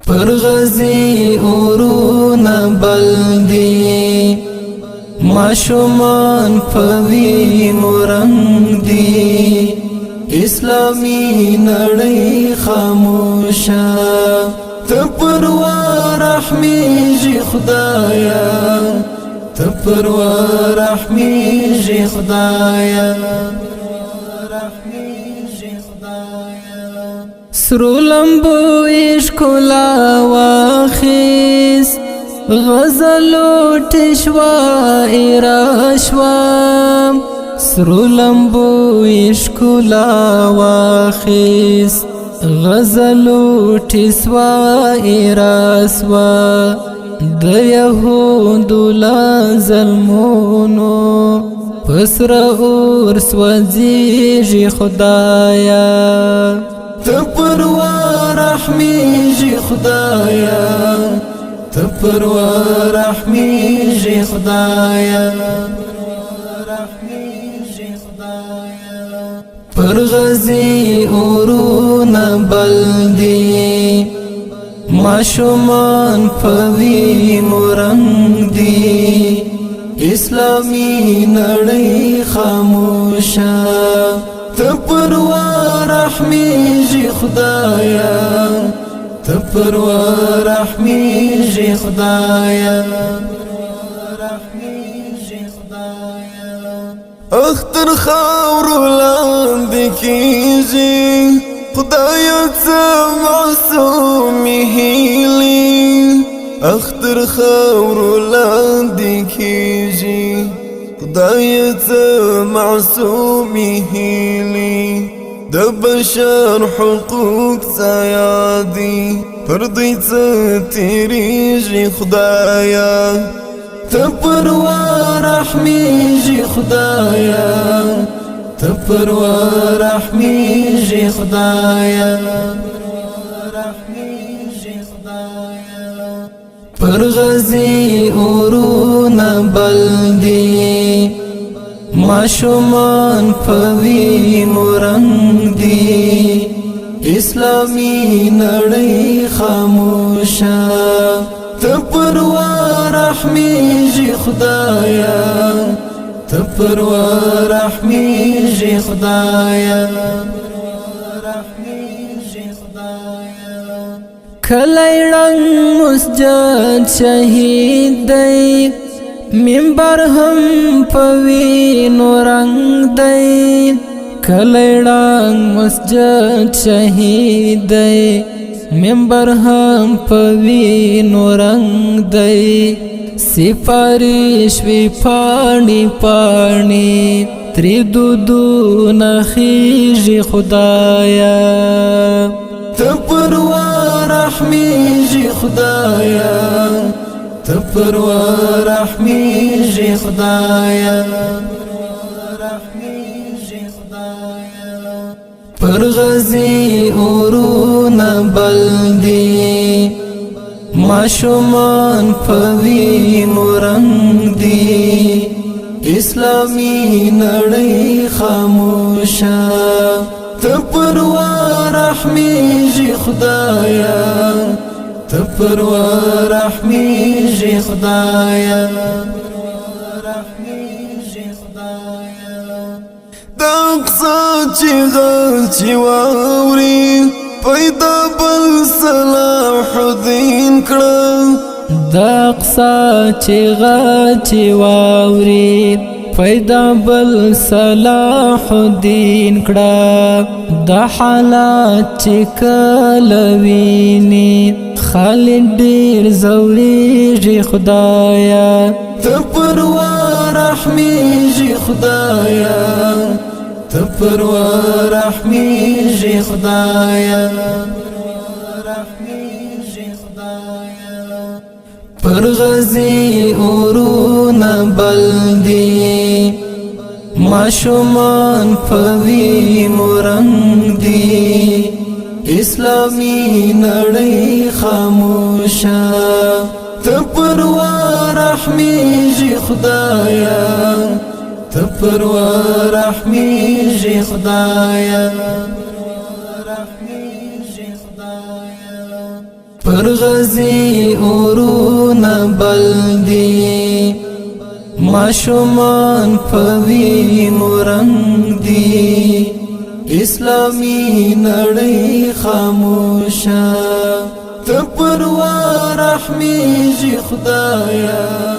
پر غزی اورونا بلدی ماشومان پوینو رنگ دی اسلامی نړۍ خاموشا تپروا رحمیږي خدایا تپروا رحمیږي خدایا سرو لمبو اشکولا واخیس غزلو تشوا ایراشوا سرو لمبو اشکولا واخیس غزلو تشوا ایراسوا د یهودو لا ظلمونو پسر اور سوځيږي خدایا تپروا رحمیږي خدایا تپروا رحمیږي خدایا پر غزی اورونا بلدی ماشومان پوینو رنگ دی اسلامی نړۍ خاموشا تپروا رحمیږي خدایا تپروا رحمیږي خدایا اختر خاورو لاندې کیږي خدایا څه معصومې هیلې اختر خاورو لاندې کیږي خدایا څه معصومې هیلې د بشر حقوق ضایع دي پر دوی څه تیریږي خدایا تپروا رحمیږي خدایا تپروا رحمیږي خدایا پر غزی اورونا بلدی ماشومان پوینو رنگ دی اسلامی نړۍ خاموشا تپروا رحمیږي خدایا تپروا رحمیږي خدایا کلی رنگ مسجد شهید دی منبر هم پوینو رنگ دی کلی رنگ مسجد شهید دی منبر هم پوینو رنگ دی سپارش وی پانی پانی تری دودو نخیږي خدایا تپروا رحمیږي خدایا تپروا رحمیږي خدایا پر غزی اورونا بلدی ماشومان پوینو رنگ دی اسلامی نړۍ خاموشا تپروا رحمیږي خدایا تپروا رحمیږي خدایا د اقصا چې واوري پیدا بل صلاح الدین کړه د اقصا چې واوري پیدا بل صلاح الدین کړه د حالات چې کله ویني خالد ډیر زوريږي خدایا تپروا رحمیږي خدایا تپروا رحمیږي خدایا پر غزی اورونا بلدی ماشومان پوینو رنگ دی اسلامی نړۍ خاموشا تپروا رحمیږي خدایا تپروا رحمیږي خدایا پر غزي اورونه بلدي ماشومان پوینو رنگ دی اسلامی نړۍ خاموشه ته پروا رحمیږي خدایا